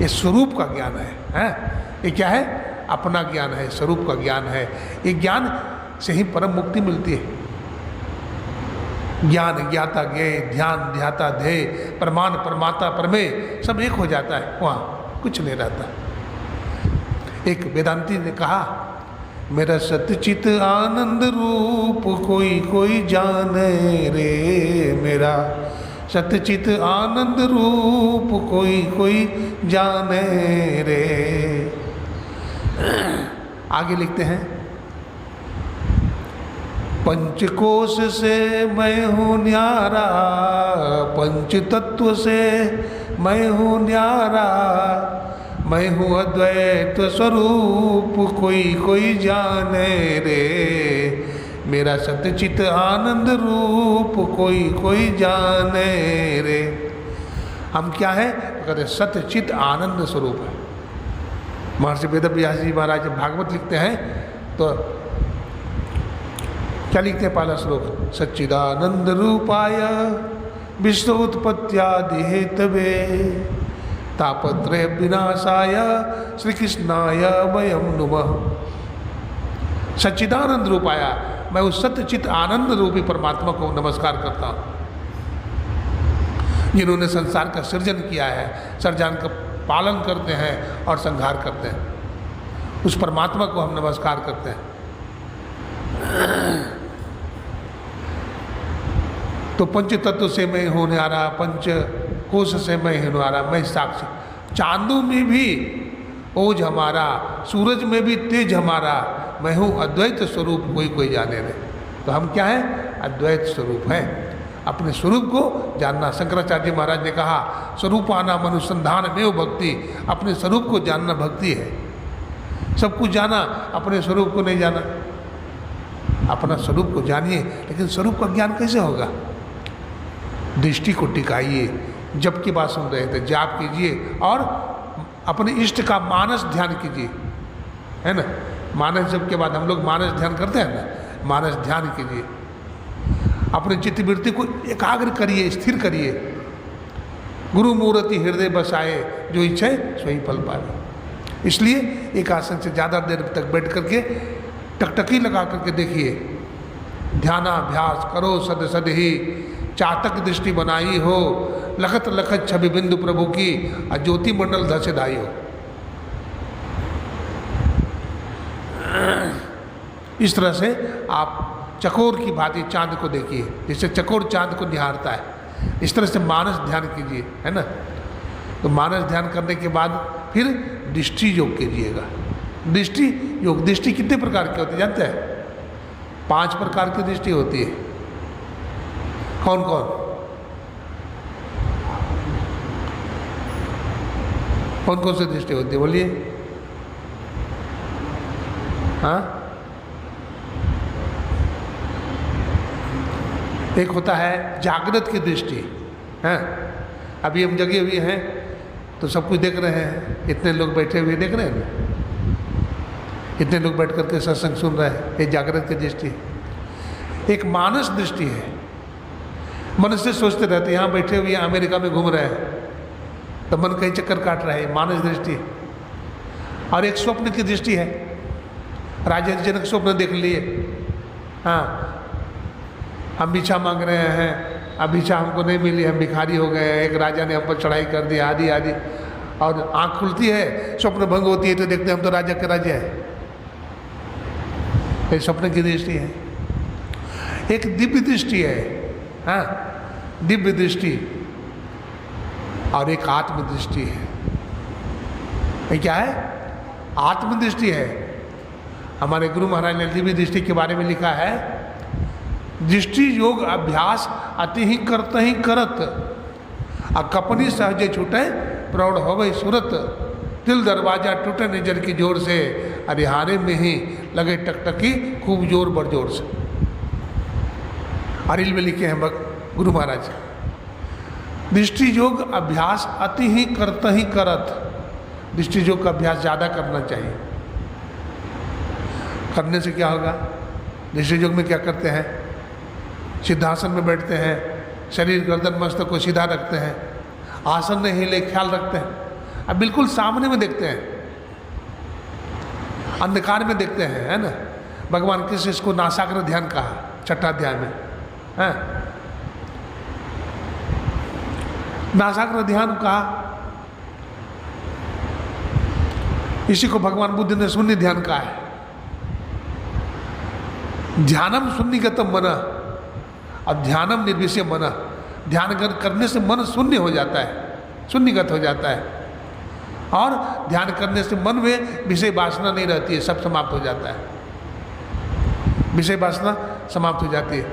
ये स्वरूप का ज्ञान है। ये क्या है? अपना ज्ञान है, स्वरूप का ज्ञान है। ये ज्ञान से ही परम मुक्ति मिलती है। ज्ञान ज्ञाता ज्ञेय, ध्यान ध्याता ध्येय, प्रमाण प्रमाता प्रमेय, सब एक हो जाता है, वहाँ कुछ नहीं रहता। एक वेदांती ने कहा, मेरा सतचित आनंद रूप कोई कोई जाने रे, मेरा सतचित आनंद रूप कोई कोई जाने रे। आगे लिखते हैं, पंचकोश से मैं हूँ न्यारा, पंच तत्व से मैं हूँ न्यारा, मैं हूँ अद्वैत स्वरूप कोई कोई जाने रे, मेरा सत्यचित आनंद रूप कोई कोई जाने रे। हम क्या है? कहते सत्यचित आनंद स्वरूप है। महर्षि वेदव्यास जी महाराज भागवत लिखते हैं तो क्या लिखते हैं? पहला श्लोक, सच्चिदानंद रूपाय विश्व उत्पत्त्यादि हेतवे तापत्रय विनाशाय श्री कृष्णाय वयम नुमः। सच्चिदानंद रूपाया, मैं उस सत्यचित आनंद रूपी परमात्मा को नमस्कार करता हूँ, जिन्होंने संसार का सृजन किया है, सृजन का पालन करते हैं और संहार करते हैं। उस परमात्मा को हम नमस्कार करते हैं। तो पंच तत्व से मैं हूँ न्यारा, पंच कोश से मैं हूँ न्यारा, मैं साक्षी। चांदों में भी ओज हमारा, सूरज में भी तेज हमारा, मैं हूँ अद्वैत स्वरूप कोई कोई जाने रे। तो हम क्या है? अद्वैत स्वरूप है। अपने स्वरूप को जानना। शंकराचार्य महाराज ने कहा, स्वरूपानाम अनुसंधान में भक्ति। अपने स्वरूप को जानना भक्ति है। सब कुछ जाना, अपने स्वरूप को नहीं जाना। अपना स्वरूप को जानिए, लेकिन स्वरूप का ज्ञान कैसे होगा? दृष्टि को टिकाइए। जप की बात सुन रहे थे, जाप कीजिए और अपने इष्ट का मानस ध्यान कीजिए, है ना। मानस जप के बाद हम लोग मानस ध्यान करते हैं ना, मानस ध्यान कीजिए। अपने चित्तवृत्ति को एकाग्र करिए, स्थिर करिए। गुरु मूर्ति हृदय बसाए, जो इच्छा है सोई फल पाए। इसलिए एक आसन से ज़्यादा देर तक बैठ करके टकटकी लगा करके देखिए। ध्यानाभ्यास करो सद सद ही, चातक दृष्टि बनाई हो, लखत लखत छवि बिंदु प्रभु की, और ज्योति मंडल धसे धाई हो। इस तरह से आप चकोर की भांति चांद को देखिए, जैसे चकोर चांद को निहारता है। इस तरह से मानस ध्यान कीजिए, है ना। तो मानस ध्यान करने के बाद फिर दृष्टि योग कीजिएगा। दृष्टि योग, दृष्टि कितने प्रकार की होती है जानते हैं? 5 प्रकार की दृष्टि होती है। कौन कौन? कौन कौन सी दृष्टि होती है बोलिए? हाँ, एक होता है जागृत की दृष्टि, है। अभी हम जगे हुए हैं तो सब कुछ देख रहे हैं, इतने लोग बैठे हुए देख रहे हैं ना, इतने लोग बैठ करके सत्संग सुन रहे हैं। ये जागृत की दृष्टि है। एक मानस दृष्टि है, मनुष्य सोचते रहते हैं यहाँ बैठे हुए अमेरिका में घूम रहे हैं तो मन कहीं चक्कर काट रहा है, मानस दृष्टि। और एक स्वप्न की दृष्टि है, राजा जनक स्वप्न देख लिए, हाँ हम भिक्षा मांग रहे हैं, अब भिक्षा हमको नहीं मिली, हम भिखारी हो गए हैं, एक राजा ने हम पर चढ़ाई कर दी, आदि आदि। और आँख खुलती है, स्वप्न भंग होती है तो देखते हैं हम तो राजा के राजा है। ये स्वप्न की दृष्टि है। एक दिव्य दृष्टि है, हाँ दिव्य दृष्टि, और एक आत्मदृष्टि है। ये क्या है? आत्मदृष्टि है। हमारे गुरु महाराज ने दिव्य दृष्टि के बारे में लिखा है, दृष्टि योग अभ्यास अति ही करत ही करत, आ कपनी सहजे छूटे प्रौढ़ हो गई सूरत, दिल दरवाजा टूटे नजर की जोर से, अरिहारे में ही लगे टकटकी खूब जोर बर जोर से। अरिल में लिखे हैं गुरु महाराज, दृष्टि योग अभ्यास अति ही करत ही करत। दृष्टि योग का अभ्यास ज़्यादा करना चाहिए। करने से क्या होगा? दृष्टि योग में क्या करते हैं? सिद्धासन में बैठते हैं, शरीर गर्दन मस्तक को सीधा रखते हैं, आसन में हिले ख्याल रखते हैं, अब बिल्कुल सामने में देखते हैं, अंधकार में देखते हैं, है ना। भगवान कृष्ण इसको नासाग्र ध्यान कहा 6ठा अध्याय में, है नासाग्र ध्यान कहा। इसी को भगवान बुद्ध ने शून्य ध्यान कहा है। ध्यानम शून्यगतम मन, और ध्यानम निर्विषय मन। ध्यान करने से मन शून्य हो जाता है, शून्यगत हो जाता है, और ध्यान करने से मन में विषय वासना नहीं रहती है, सब समाप्त हो जाता है, विषय वासना समाप्त हो जाती है।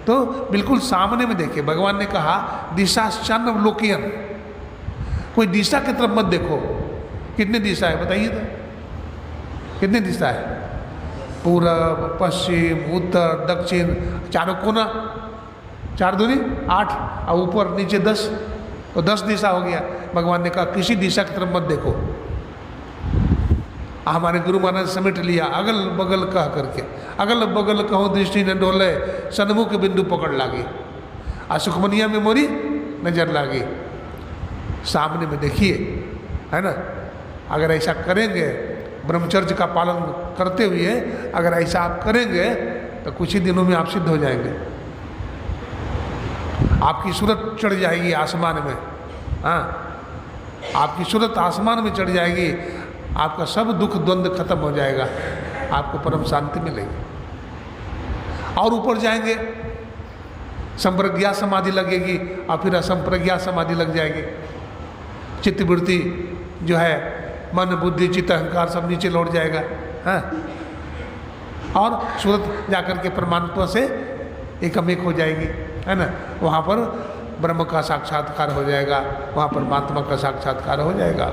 तो बिल्कुल सामने में देखिए, भगवान ने कहा दिशाश्चन लोकियन, कोई दिशा की तरफ मत देखो। कितनी दिशा है बताइए तो, कितनी दिशा है? पूरब, पश्चिम, उत्तर, दक्षिण, चारों कोना, 4 दूनी 8, और ऊपर नीचे 10, तो 10 दिशा हो गया। भगवान ने कहा किसी दिशा की तरफ मत देखो। हमारे गुरु महाराज समेट लिया, अगल बगल कह करके, अगल बगल कहो दृष्टि न डोले, सन्मुख बिंदु पकड़ लागी, आ सुखमनिया में मोरी नजर लागी। सामने में देखिए, है ना। अगर ऐसा करेंगे, ब्रह्मचर्य का पालन करते हुए अगर ऐसा आप करेंगे तो कुछ ही दिनों में आप सिद्ध हो जाएंगे। आपकी सूरत चढ़ जाएगी आसमान में, हाँ आपकी सूरत आसमान में चढ़ जाएगी, आपका सब दुख द्वंद्व खत्म हो जाएगा, आपको परम शांति मिलेगी। और ऊपर जाएंगे, संप्रज्ञा समाधि लगेगी, और फिर असंप्रज्ञा समाधि लग जाएगी। चित्तवृत्ति जो है, मन बुद्धि चित्त अहंकार सब नीचे लौट जाएगा, हाँ। और सूरत जाकर के परमात्मा से एकमेक हो जाएगी, है ना। वहाँ पर ब्रह्म का साक्षात्कार हो जाएगा, वहाँ परमात्मा का साक्षात्कार हो जाएगा।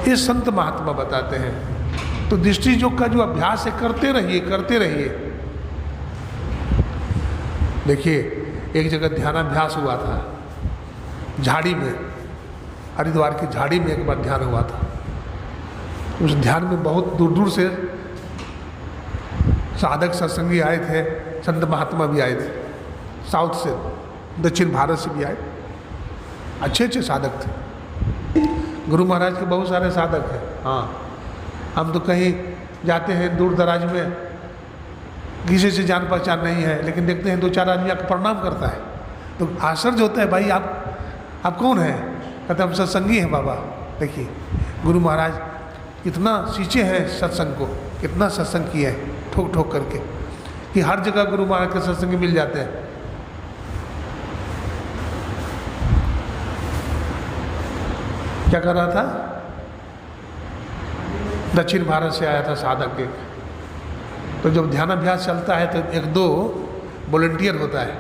ये संत महात्मा बताते हैं। तो दृष्टि योग का जो अभ्यास है करते रहिए, करते रहिए। देखिए एक जगह ध्यानाभ्यास हुआ था झाड़ी में, हरिद्वार की झाड़ी में एक बार ध्यान हुआ था। उस ध्यान में बहुत दूर दूर से साधक सत्संगी आए थे, संत महात्मा भी आए थे, साउथ से, दक्षिण भारत से भी आए, अच्छे अच्छे साधक थे। गुरु महाराज के बहुत सारे साधक हैं, हाँ। हम तो कहीं जाते हैं दूर दराज में, किसी से जान पहचान नहीं है, लेकिन देखते हैं 2-4 आदमी आपको प्रणाम करता है, तो आश्चर्य होता है, भाई आप कौन हैं? कहते हम सत्संगी हैं बाबा। देखिए गुरु महाराज कितना सींचे हैं सत्संग को, कितना सत्संग किए हैं ठोक ठोक करके, कि हर जगह गुरु महाराज के सत्संग मिल जाते हैं। क्या कर रहा था? दक्षिण भारत से आया था साधक एक। तो जब ध्यानाभ्यास चलता है तो 1-2 वॉलंटियर होता है,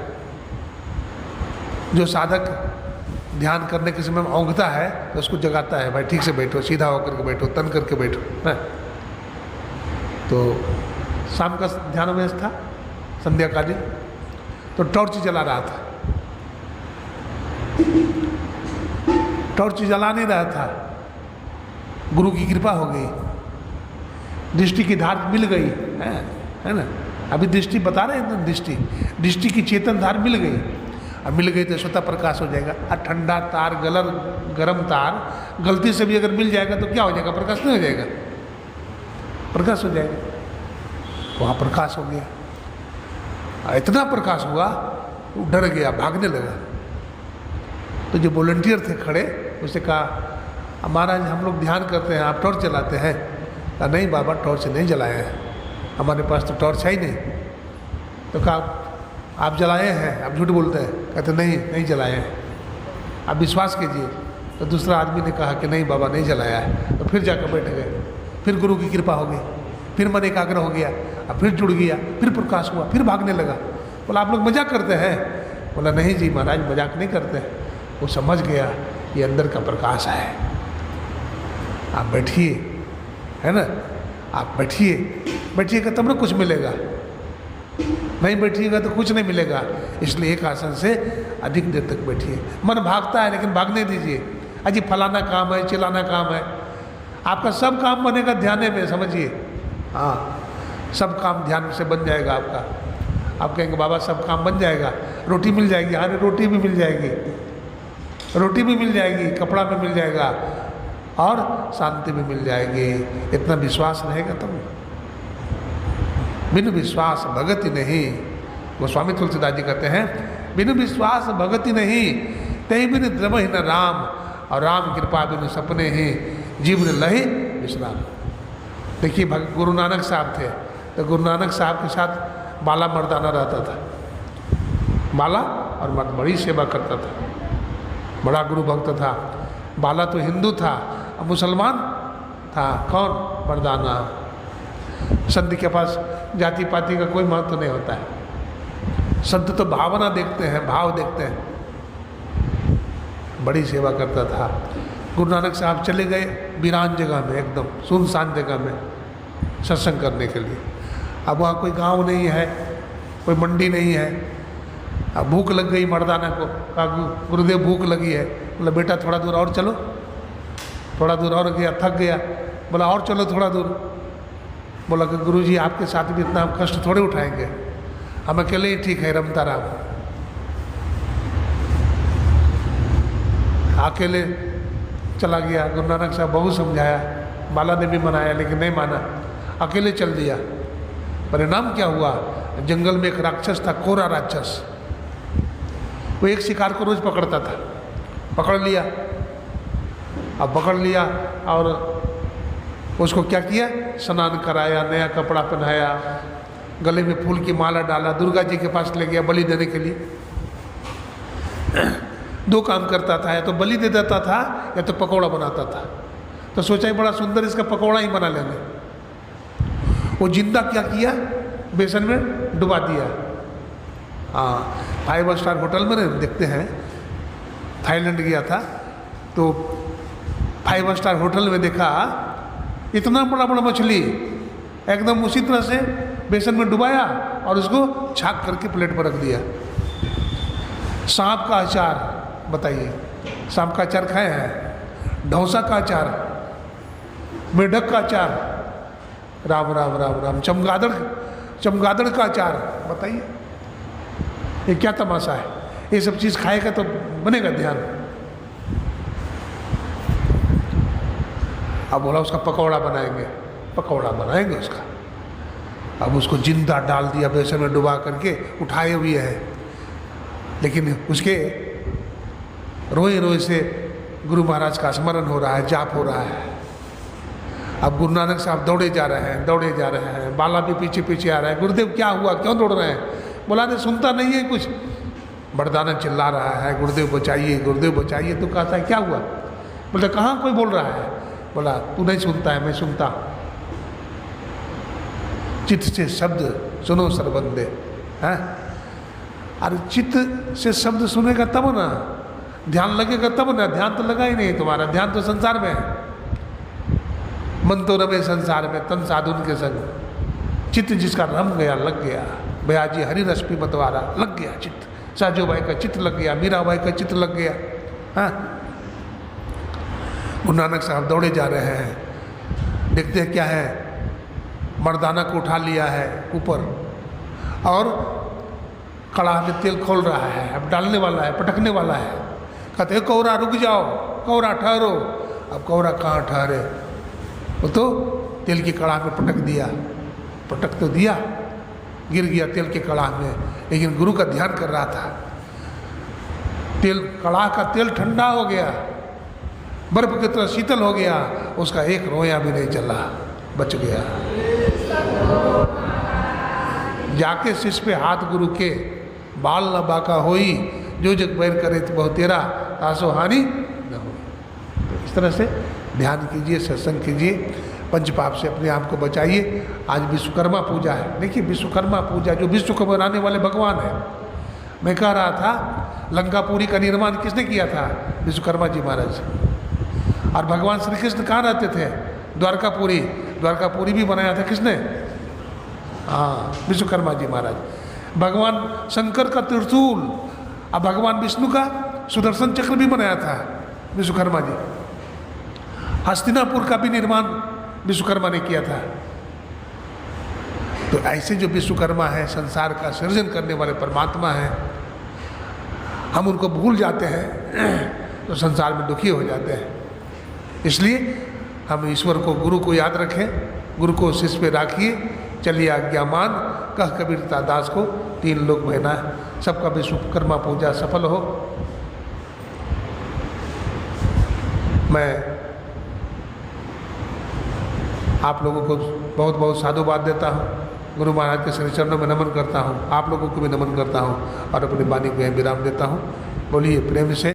जो साधक ध्यान करने के समय में औंघता है तो उसको जगाता है, भाई ठीक से बैठो, सीधा होकर के बैठो, तन करके बैठो, है। तो शाम का ध्यानाभ्यास था, संध्याकालीन, तो टॉर्च जला रहा था। टॉर्च जला नहीं रहा था, गुरु की कृपा हो गई, दृष्टि की धार मिल गई है ना। अभी दृष्टि बता रहे हैं ना, दृष्टि की चेतन धार मिल गई। अब मिल गई तो स्वतः प्रकाश हो जाएगा। और ठंडा तार, गरम तार गलती से भी अगर मिल जाएगा तो क्या हो जाएगा? प्रकाश नहीं हो जाएगा? प्रकाश हो जाएगा। वहाँ प्रकाश हो गया। इतना प्रकाश हुआ वो डर गया, भागने लगा। तो जो वॉलंटियर थे खड़े, उससे कहा महाराज हम लोग ध्यान करते हैं, आप टॉर्च जलाते हैं? कहा नहीं बाबा, टॉर्च नहीं जलाए हैं, हमारे पास तो टॉर्च है ही नहीं। तो कहा आप जलाए हैं? आप झूठ बोलते हैं। कहते नहीं जलाए हैं, आप विश्वास कीजिए। तो दूसरा आदमी ने कहा कि नहीं बाबा नहीं जलाया है। तो फिर जाकर बैठ गए। फिर गुरु की कृपा हो गई, फिर मन एकाग्र हो गया, अब फिर जुड़ गया, फिर प्रकाश हुआ, फिर भागने लगा। बोला आप लोग मजाक करते हैं? बोला नहीं जी महाराज मजाक नहीं करते हैं। वो समझ गया ये अंदर का प्रकाश है। आप बैठिए, है ना, आप बैठिएगा तब ना कुछ मिलेगा, नहीं बैठिएगा तो कुछ नहीं मिलेगा। इसलिए एक आसन से अधिक देर तक बैठिए। मन भागता है लेकिन भागने दीजिए। अजी फलाना काम है, चिल्लाना काम है, आपका सब काम बनेगा ध्यान में, समझिए। हाँ, सब काम ध्यान से बन जाएगा आपका। आप कहेंगे बाबा सब काम बन जाएगा, रोटी मिल जाएगी। हाँ रोटी भी मिल जाएगी, रोटी भी मिल जाएगी, कपड़ा भी मिल जाएगा और शांति भी मिल जाएगी। इतना विश्वास रहेगा तब। बिनु विश्वास भगति नहीं, गोस्वामी तुलसीदास जी कहते हैं बिनु विश्वास भगति नहीं, तही बिनु द्रवहि न राम, और राम कृपा बिनु सपने ही जीवन लहि विश्राम। देखिए गुरु नानक साहब थे, तो गुरु नानक साहब के साथ बाला मर्दाना रहता था। बाला और मर्द बड़ी सेवा करता था, बड़ा गुरु भक्त था। बाला तो हिंदू था, अब मुसलमान था। कौन? मर्दाना। संत के पास जाति पाति का कोई महत्व नहीं होता है। संत तो भावना देखते हैं, भाव देखते हैं। बड़ी सेवा करता था। गुरु नानक साहब चले गए वीरान जगह में, एकदम सुनसान जगह में सत्संग करने के लिए। अब वहाँ कोई गांव नहीं है, कोई मंडी नहीं है। अब भूख लग गई मर्दाना को, कहा गुरुदेव भूख लगी है। बोला बेटा थोड़ा दूर और चलो। थोड़ा दूर और गया, थक गया। बोला और चलो थोड़ा दूर। बोला कि गुरुजी आपके साथ भी इतना हम कष्ट थोड़े उठाएंगे, हम अकेले ही ठीक है। रमता राम अकेले चला गया। गुरु नानक साहब बहुत समझाया, बाला ने भी मनाया लेकिन नहीं माना, अकेले चल दिया। परिणाम क्या हुआ? जंगल में एक राक्षस था, कोरा राक्षस। वो एक शिकार को रोज पकड़ता था। पकड़ लिया, अब पकड़ लिया और उसको क्या किया? स्नान कराया, नया कपड़ा पहनाया, गले में फूल की माला डाला, दुर्गा जी के पास ले गया बलि देने के लिए। दो काम करता था, या तो बलि दे देता था या तो पकौड़ा बनाता था। तो सोचा ही बड़ा सुंदर इसका पकौड़ा ही बना लेंगे। वो जिंदा क्या किया? बेसन में डुबा दिया। हाँ, 5 स्टार होटल में देखते हैं, थाईलैंड गया था तो 5 स्टार होटल में देखा इतना बड़ा बड़ा मछली, एकदम उसी तरह से बेसन में डुबाया और उसको छाक करके प्लेट पर रख दिया। सांप का अचार, बताइए, सांप का अचार खाए हैं? ढौसा का अचार, मेढक का अचार, राम राम राम राम, चमगादड़ का अचार, बताइए ये क्या तमाशा है? ये सब चीज़ खाएगा तो बनेगा ध्यान। अब बोला उसका पकौड़ा बनाएंगे, पकौड़ा बनाएंगे उसका। अब उसको जिंदा डाल दिया बेसन में डुबा करके, उठाए हुए है, लेकिन उसके रोए रोए से गुरु महाराज का स्मरण हो रहा है, जाप हो रहा है। अब गुरु नानक साहब दौड़े जा रहे हैं, बाला भी पीछे पीछे आ रहा है। गुरुदेव क्या हुआ, क्यों दौड़ रहे हैं? बोला नहीं सुनता नहीं है कुछ। मर्दाना चिल्ला रहा है गुरुदेव बचाइए, गुरुदेव बचाइए। तो कहता है क्या हुआ? बोले कहाँ कोई बोल रहा है? बोला तू नहीं सुनता है, मैं सुनता। चित्त से शब्द सुनो सरबंदे, हैं? अरे चित्त से शब्द सुनेगा तब ना, ध्यान लगेगा तब ना। ध्यान तो लगा ही नहीं तुम्हारा, ध्यान तो संसार में है। मन तो रमे संसार में, तन साधुन के संग। चित्त जिसका रम गया, लग गया, बयाजी हरि रस पी मतवारा, लग गया चित्त, साजोबाई का चित्र लग गया, मीराबाई का चित्र लग गया। हाँ, गुरु नानक साहब दौड़े जा रहे हैं, देखते हैं क्या है, मर्दाना को उठा लिया है ऊपर और कड़ाह में तेल खोल रहा है, अब डालने वाला है, पटकने वाला है। कहते हैं कौरा रुक जाओ, कौरा ठहरो। अब कौरा कहाँ ठहरे, वो तो तेल की कड़ाह में पटक दिया। पटक तो दिया, गिर गया तेल के कड़ाह में, लेकिन गुरु का ध्यान कर रहा था। तेल, कड़ाह का तेल ठंडा हो गया, बर्फ की तरह शीतल हो गया, उसका एक रोया भी नहीं चला, बच गया। जाके शीश पे हाथ गुरु के, बाल न बाका होई, जो जग बैर करे तो बहु तेरा, तासो हानि न हो। तो इस तरह से ध्यान कीजिए, सत्संग कीजिए, पंचपाप से अपने आप को बचाइए। आज विश्वकर्मा पूजा है। देखिए विश्वकर्मा पूजा, जो विश्व को बनाने वाले भगवान है। मैं कह रहा था लंकापुरी का निर्माण किसने किया था? विश्वकर्मा जी महाराज। और भगवान श्री कृष्ण कहाँ रहते थे? द्वारकापुरी। द्वारकापुरी भी बनाया था किसने? हाँ, विश्वकर्मा जी महाराज। भगवान शंकर का त्रिशूल और भगवान विष्णु का सुदर्शन चक्र भी बनाया था विश्वकर्मा जी। हस्तिनापुर का भी निर्माण विश्वकर्मा ने किया था। तो ऐसे जो विश्वकर्मा है, संसार का सृजन करने वाले परमात्मा हैं, हम उनको भूल जाते हैं तो संसार में दुखी हो जाते हैं। इसलिए हम ईश्वर को, गुरु को याद रखें, गुरु को शीश पे राखिए। चलिए आज्ञा मान, कह कबीरता दास को 3 लोक महीना। सबका विश्वकर्मा पूजा सफल हो। मैं आप लोगों को बहुत बहुत साधुवाद देता हूँ, गुरु महाराज के श्री चरणों में नमन करता हूँ, आप लोगों को भी नमन करता हूँ और अपनी वाणी को विराम देता हूँ। बोलिए प्रेम से।